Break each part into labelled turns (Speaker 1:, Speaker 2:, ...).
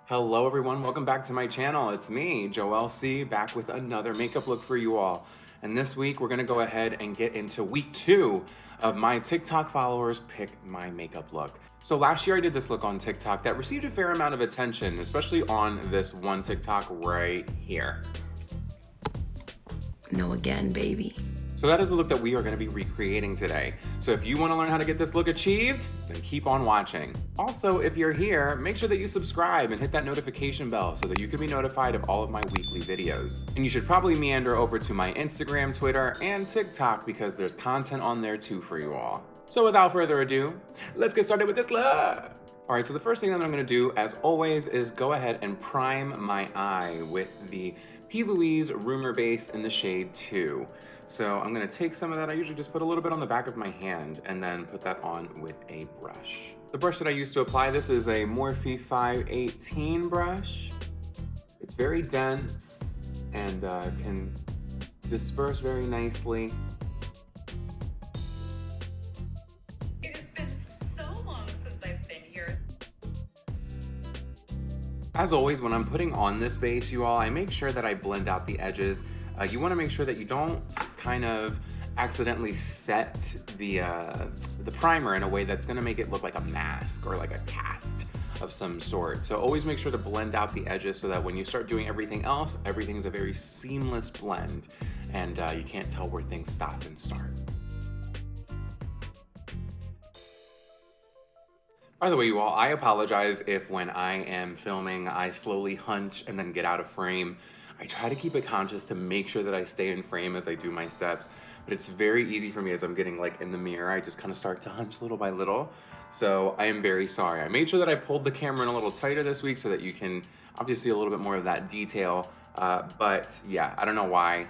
Speaker 1: Hello everyone, welcome back to my channel. It's me, Joel C, back with another makeup look for you all. And this week we're gonna go ahead and get into week 2 of my TikTok followers pick my makeup look. So last year I did this look on TikTok that received a fair amount of attention, especially on this one TikTok right here.
Speaker 2: No again, baby.
Speaker 1: So that is the look that we are going to be recreating today. So if you want to learn how to get this look achieved, then keep on watching. Also, if you're here, make sure that you subscribe and hit that notification bell so that you can be notified of all of my weekly videos. And you should probably meander over to my Instagram, Twitter, and TikTok because there's content on there too for you all. So without further ado, let's get started with this look. All right, so the first thing that I'm going to do, as always, is go ahead and prime my eye with the P. Louise Rumor Base in the shade 2. So I'm gonna take some of that. I usually just put a little bit on the back of my hand and then put that on with a brush. The brush that I use to apply this is a Morphe 518 brush. It's very dense and can disperse very nicely.
Speaker 3: It has been so long since I've been here.
Speaker 1: As always, when I'm putting on this base, you all, I make sure that I blend out the edges. You want to make sure that you don't kind of accidentally set the primer in a way that's going to make it look like a mask or like a cast of some sort. So always make sure to blend out the edges so that when you start doing everything else, everything's a very seamless blend and you can't tell where things stop and start. By the way, you all, I apologize if when I am filming, I slowly hunch and then get out of frame. I try to keep it conscious to make sure that I stay in frame as I do my steps, but it's very easy for me as I'm getting like in the mirror. I just kind of start to hunch little by little. So I am very sorry. I made sure that I pulled the camera in a little tighter this week so that you can obviously a little bit more of that detail. But yeah, I don't know why.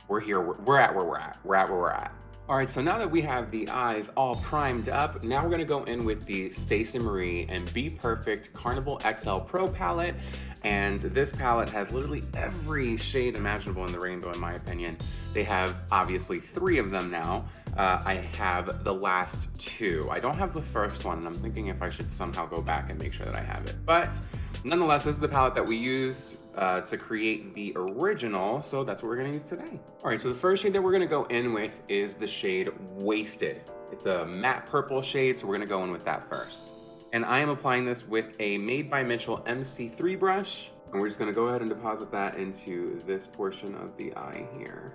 Speaker 1: We're here, we're at where we're at. We're at where we're at. All right, so now that we have the eyes all primed up, now we're gonna go in with the Stacey Marie and Be Perfect Carnival XL Pro palette. And this palette has literally every shade imaginable in the rainbow, in my opinion. They have obviously 3 of them now. I have the last 2. I don't have the first one, and I'm thinking if I should somehow go back and make sure that I have it. But nonetheless, this is the palette that we used to create the original, so that's what we're gonna use today. All right, so the first shade that we're gonna go in with is the shade Wasted. It's a matte purple shade, so we're gonna go in with that first. And I am applying this with a Made by Mitchell MC3 brush, and we're just gonna go ahead and deposit that into this portion of the eye here.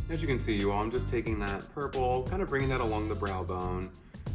Speaker 1: As you can see, you all, I'm just taking that purple, kind of bringing that along the brow bone,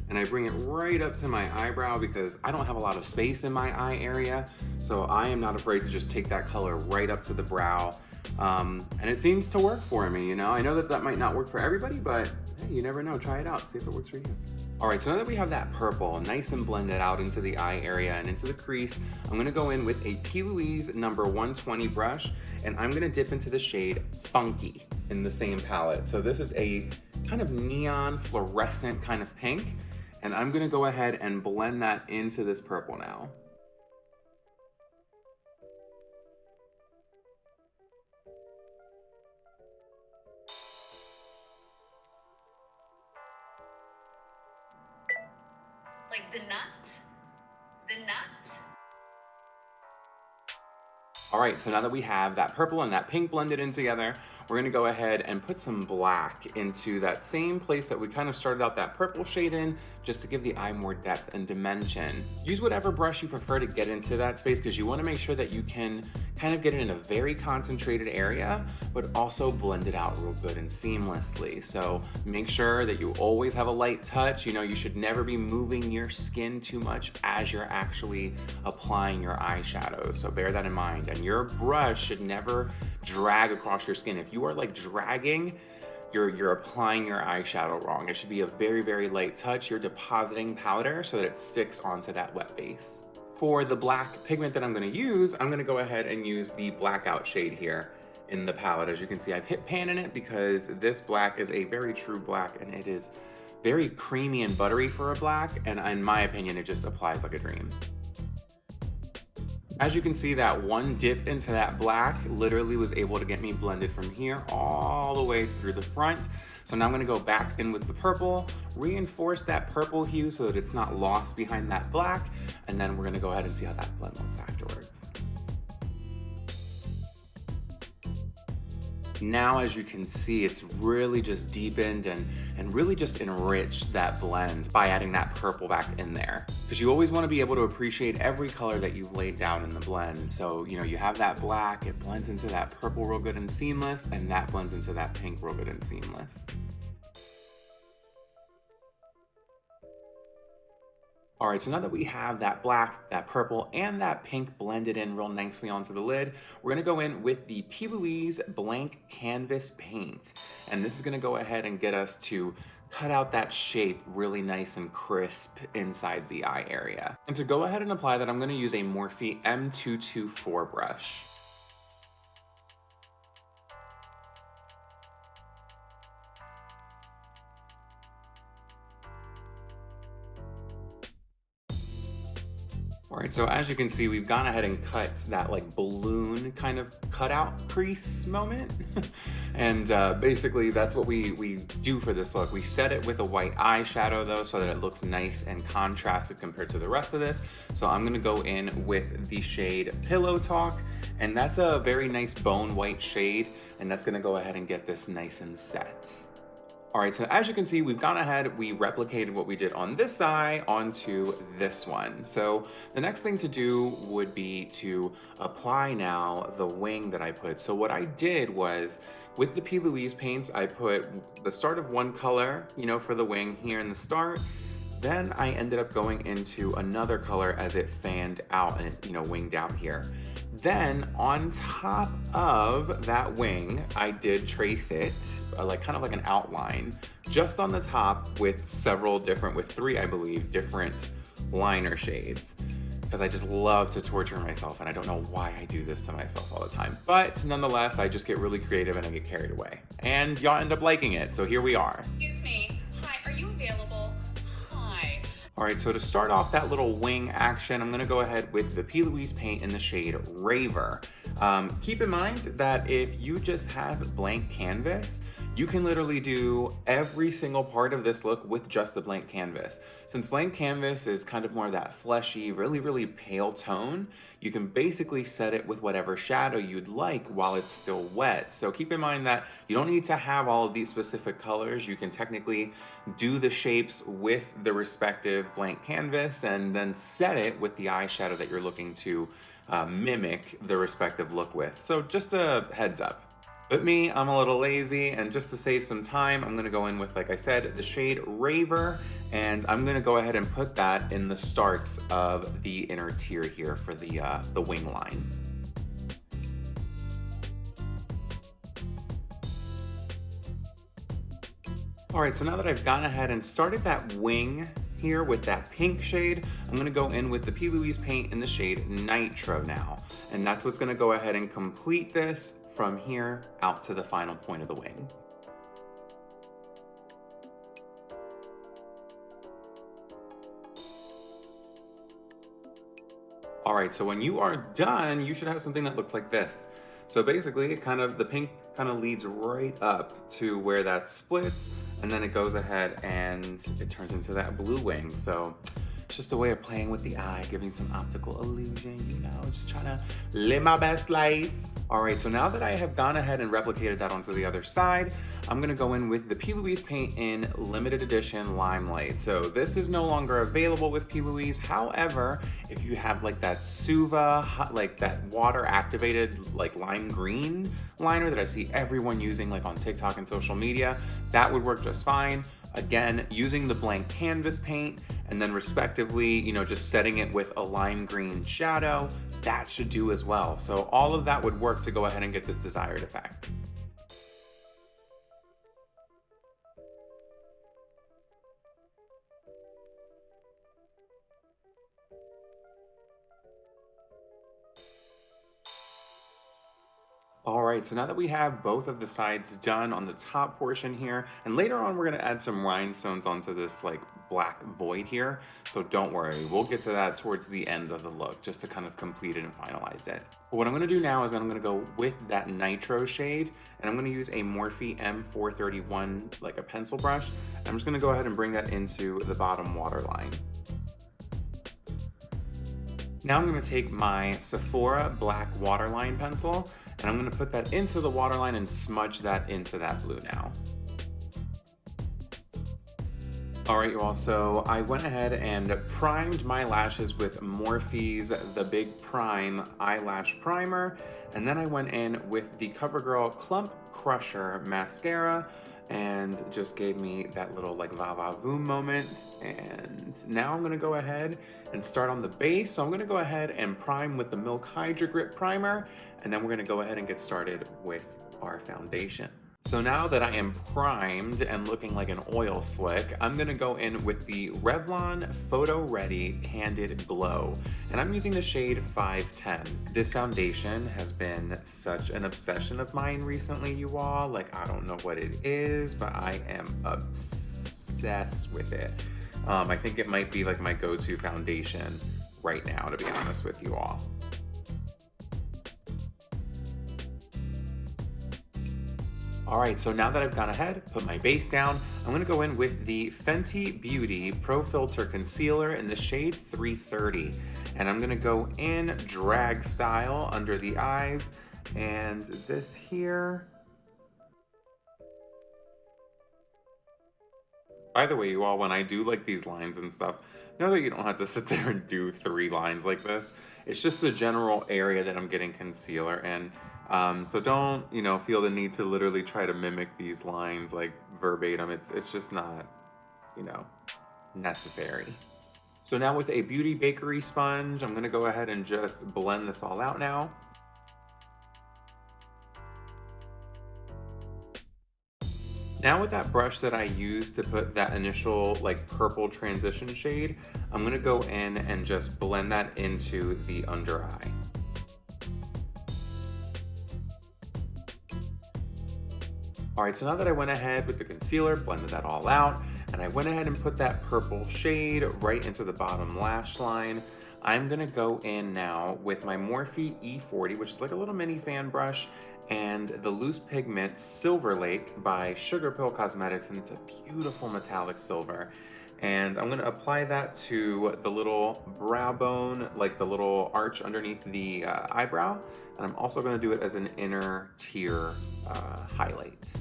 Speaker 1: and I bring it right up to my eyebrow because I don't have a lot of space in my eye area, so I am not afraid to just take that color right up to the brow. And it seems to work for me, you know? I know that that might not work for everybody, but hey, you never know. Try it out, see if it works for you. All right, so now that we have that purple nice and blended out into the eye area and into the crease, I'm gonna go in with a P. Louise number 120 brush, and I'm gonna dip into the shade Funky in the same palette. So this is a kind of neon fluorescent kind of pink, and I'm gonna go ahead and blend that into this purple now.
Speaker 3: Like the nut? The nut?
Speaker 1: All right, so now that we have that purple and that pink blended in together, we're gonna go ahead and put some black into that same place that we kind of started out that purple shade in, just to give the eye more depth and dimension. Use whatever brush you prefer to get into that space because you wanna make sure that you can kind of get it in a very concentrated area, but also blend it out real good and seamlessly. So make sure that you always have a light touch. You know, you should never be moving your skin too much as you're actually applying your eyeshadow. So bear that in mind. And your brush should never drag across your skin. If you are like dragging, you're applying your eyeshadow wrong. It should be a very, very light touch. You're depositing powder so that it sticks onto that wet base. For the black pigment that I'm gonna use, I'm gonna go ahead and use the blackout shade here in the palette. As you can see, I've hit pan in it because this black is a very true black and it is very creamy and buttery for a black, and in my opinion, it just applies like a dream. As you can see, that one dip into that black literally was able to get me blended from here all the way through the front. So now I'm gonna go back in with the purple, reinforce that purple hue so that it's not lost behind that black, and then we're gonna go ahead and see how that blend looks afterwards. Now, as you can see, it's really just deepened and really just enriched that blend by adding that purple back in there. Because you always want to be able to appreciate every color that you've laid down in the blend. So, you know, you have that black, it blends into that purple real good and seamless, and that blends into that pink real good and seamless. All right, so now that we have that black, that purple, and that pink blended in real nicely onto the lid, we're gonna go in with the P. Louise Blank Canvas Paint. And this is gonna go ahead and get us to cut out that shape really nice and crisp inside the eye area. And to go ahead and apply that, I'm gonna use a Morphe M224 brush. All right, so as you can see, we've gone ahead and cut that like balloon kind of cutout crease moment. And basically that's what we do for this look. We set it with a white eyeshadow though, so that it looks nice and contrasted compared to the rest of this. So I'm gonna go in with the shade Pillow Talk, and that's a very nice bone white shade, and that's gonna go ahead and get this nice and set. All right, so as you can see, we've gone ahead, we replicated what we did on this eye onto this one. So the next thing to do would be to apply now the wing that I put. So what I did was, with the P. Louise paints, I put the start of one color, you know, for the wing here in the start. Then I ended up going into another color as it fanned out and it, you know, winged out here. Then on top of that wing, I did trace it, like kind of like an outline, just on the top with several different, with three, I believe, different liner shades. Because I just love to torture myself, and I don't know why I do this to myself all the time. But nonetheless, I just get really creative and I get carried away. And y'all end up liking it, so here we are.
Speaker 3: Excuse me. Hi, are you available? Hi.
Speaker 1: All right, so to start off that little wing action, I'm gonna go ahead with the P. Louise paint in the shade Raver. Keep in mind that if you just have blank canvas, you can literally do every single part of this look with just the blank canvas. Since blank canvas is kind of more of that fleshy, really, really pale tone, you can basically set it with whatever shadow you'd like while it's still wet. So keep in mind that you don't need to have all of these specific colors. You can technically do the shapes with the respective blank canvas and then set it with the eyeshadow that you're looking to mimic the respective look with. So just a heads up. But me, I'm a little lazy, and just to save some time, I'm gonna go in with, like I said, the shade Raver, and I'm gonna go ahead and put that in the starts of the inner tier here for the wing line. All right, so now that I've gone ahead and started that wing here with that pink shade, I'm gonna go in with the P. Louise paint in the shade Nitro now. And that's what's gonna go ahead and complete this from here out to the final point of the wing. All right, so when you are done, you should have something that looks like this. So basically, the pink kind of leads right up to where that splits, and then it goes ahead and it turns into that blue wing. So it's just a way of playing with the eye, giving some optical illusion, you know, just trying to live my best life. All right, so now that I have gone ahead and replicated that onto the other side, I'm gonna go in with the P. Louise paint in limited edition Limelight. So this is no longer available with P. Louise. However, if you have like that Suva, like that water activated like lime green liner that I see everyone using like on TikTok and social media, that would work just fine. Again, using the blank canvas paint and then respectively, you know, just setting it with a lime green shadow, that should do as well. So all of that would work to go ahead and get this desired effect. All right, so now that we have both of the sides done on the top portion here, and later on we're gonna add some rhinestones onto this like black void here. So don't worry, we'll get to that towards the end of the look just to kind of complete it and finalize it. But what I'm gonna do now is I'm gonna go with that nitro shade, and I'm gonna use a Morphe M431, like a pencil brush. And I'm just gonna go ahead and bring that into the bottom waterline. Now I'm gonna take my Sephora black waterline pencil, and I'm gonna put that into the waterline and smudge that into that blue now. All right, you all, so I went ahead and primed my lashes with Morphe's The Big Prime Eyelash Primer, and then I went in with the CoverGirl Clump Crusher Mascara, and just gave me that little like va va voom moment. And now I'm gonna go ahead and start on the base. So I'm gonna go ahead and prime with the Milk Hydra Grip Primer, and then we're gonna go ahead and get started with our foundation. So now that I am primed and looking like an oil slick, I'm gonna go in with the Revlon Photo Ready Candid Glow, and I'm using the shade 510. This foundation has been such an obsession of mine recently, you all. Like, I don't know what it is, but I am obsessed with it. I think it might be like my go-to foundation right now, to be honest with you all. All right, so now that I've gone ahead, put my base down, I'm gonna go in with the Fenty Beauty Pro Filter Concealer in the shade 330. And I'm gonna go in drag style under the eyes, and this here. By the way, you all, when I do like these lines and stuff, know that you don't have to sit there and do 3 lines like this. It's just the general area that I'm getting concealer in. So don't, feel the need to literally try to mimic these lines like verbatim. It's just not, necessary. So now with a Beauty Bakery sponge, I'm gonna go ahead and just blend this all out now. Now with that brush that I used to put that initial like purple transition shade, I'm gonna go in and just blend that into the under eye. All right, so now that I went ahead with the concealer, blended that all out, and I went ahead and put that purple shade right into the bottom lash line, I'm gonna go in now with my Morphe E40, which is like a little mini fan brush, and the Loose Pigment Silver Lake by Sugar Pill Cosmetics, and it's a beautiful metallic silver. And I'm gonna apply that to the little brow bone, like the little arch underneath the eyebrow. And I'm also gonna do it as an inner tear highlight.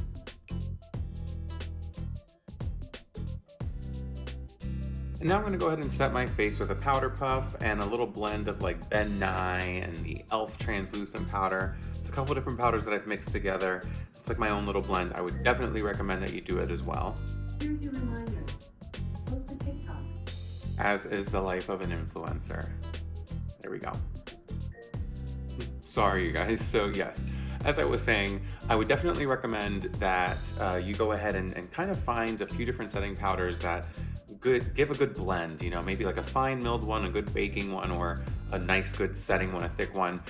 Speaker 1: And now I'm gonna go ahead and set my face with a powder puff and a little blend of like Ben Nye and the e.l.f. translucent powder. It's a couple different powders that I've mixed together. It's like my own little blend. I would definitely recommend that you do it as well.
Speaker 2: Here's your reminder. Post to TikTok.
Speaker 1: As is the life of an influencer. There we go. Sorry, you guys. So yes, as I was saying, I would definitely recommend that you go ahead and kind of find a few different setting powders that give a good blend, maybe like a fine milled one, a good baking one, or a nice good setting one, a thick one.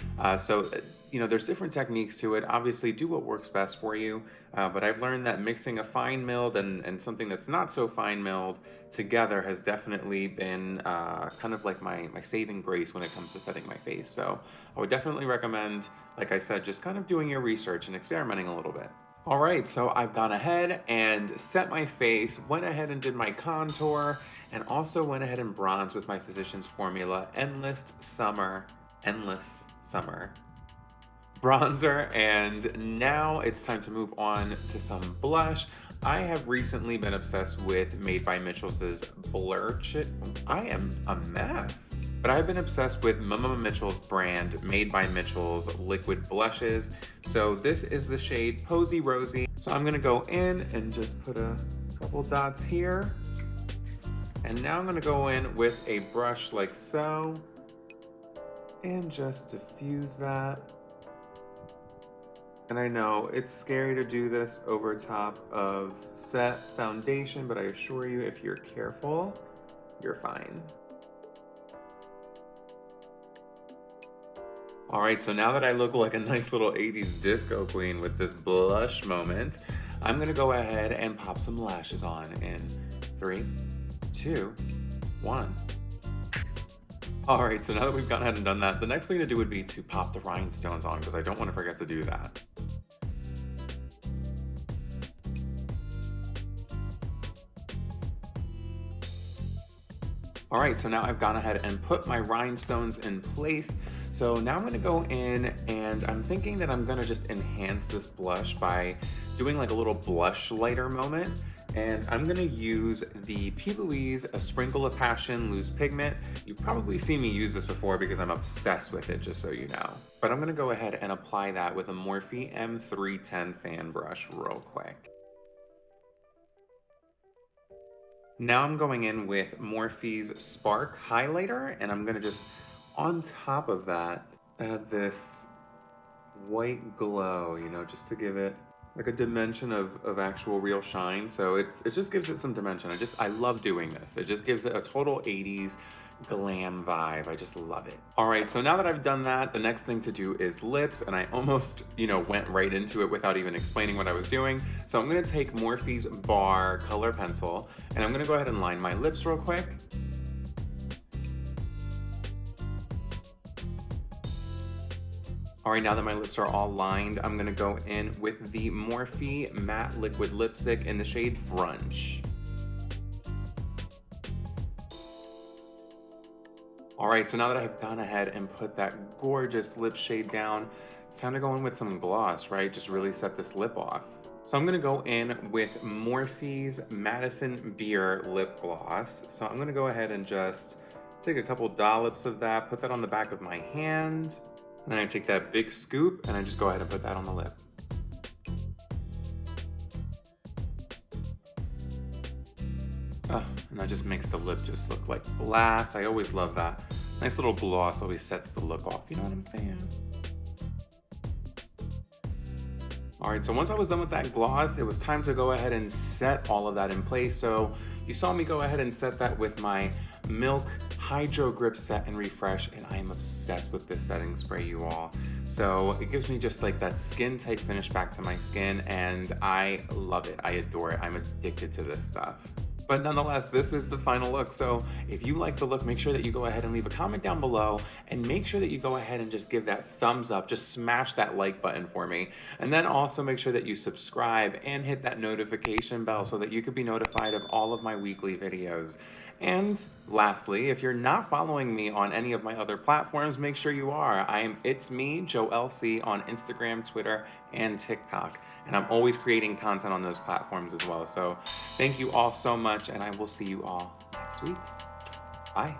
Speaker 1: There's different techniques to it. Obviously, do what works best for you. But I've learned that mixing a fine milled and something that's not so fine milled together has definitely been kind of like my saving grace when it comes to setting my face. So I would definitely recommend, like I said, just kind of doing your research and experimenting a little bit. All right, so I've gone ahead and set my face, went ahead and did my contour, and also went ahead and bronzed with my Physicians Formula Endless Summer bronzer. And now it's time to move on to some blush. I have recently been obsessed with Made by Mitchell's Blur Chip. I am a mess. But I've been obsessed with Mama Mitchell's brand, Made by Mitchell's liquid blushes. So this is the shade Posy Rosy. So I'm gonna go in and just put a couple dots here. And now I'm gonna go in with a brush like so, and just diffuse that. And I know it's scary to do this over top of set foundation, but I assure you, if you're careful, you're fine. All right, so now that I look like a nice little 80s disco queen with this blush moment, I'm gonna go ahead and pop some lashes on in 3, 2, 1. All right, so now that we've gone ahead and done that, the next thing to do would be to pop the rhinestones on because I don't want to forget to do that. All right, so now I've gone ahead and put my rhinestones in place. So now I'm gonna go in and I'm thinking that I'm gonna just enhance this blush by doing like a little blush lighter moment. And I'm gonna use the P. Louise A Sprinkle of Passion Loose Pigment. You've probably seen me use this before because I'm obsessed with it, just so you know. But I'm gonna go ahead and apply that with a Morphe M310 fan brush real quick. Now I'm going in with Morphe's Spark Highlighter, and I'm gonna just, on top of that, add this white glow, you know, just to give it like a dimension of actual real shine. So it just gives it some dimension. I love doing this. It just gives it a total 80s glam vibe. I just love it. All right, so now that I've done that, the next thing to do is lips, and I almost, went right into it without even explaining what I was doing. So I'm gonna take Morphe's Bar color pencil, and I'm gonna go ahead and line my lips real quick. All right, now that my lips are all lined, I'm gonna go in with the Morphe Matte Liquid Lipstick in the shade Brunch. All right, so now that I've gone ahead and put that gorgeous lip shade down, it's time to go in with some gloss, right? Just really set this lip off. So I'm gonna go in with Morphe's Madison Beer Lip Gloss. So I'm gonna go ahead and just take a couple dollops of that, put that on the back of my hand. And then I take that big scoop and I just go ahead and put that on the lip. And that just makes the lip just look like glass. I always love that. Nice little gloss always sets the look off, you know what I'm saying? All right, so once I was done with that gloss, it was time to go ahead and set all of that in place. So you saw me go ahead and set that with my Milk Hydro Grip Set and Refresh, and I am obsessed with this setting spray, you all. So it gives me just like that skin tight finish back to my skin, and I love it. I adore it. I'm addicted to this stuff. But nonetheless, this is the final look. So if you like the look, make sure that you go ahead and leave a comment down below, and make sure that you go ahead and just give that thumbs up, just smash that like button for me. And then also make sure that you subscribe and hit that notification bell so that you could be notified of all of my weekly videos. And lastly, if you're not following me on any of my other platforms, make sure you are. It's me, Joe LC, on Instagram, Twitter, and TikTok. And I'm always creating content on those platforms as well. So thank you all so much, and I will see you all next week. Bye.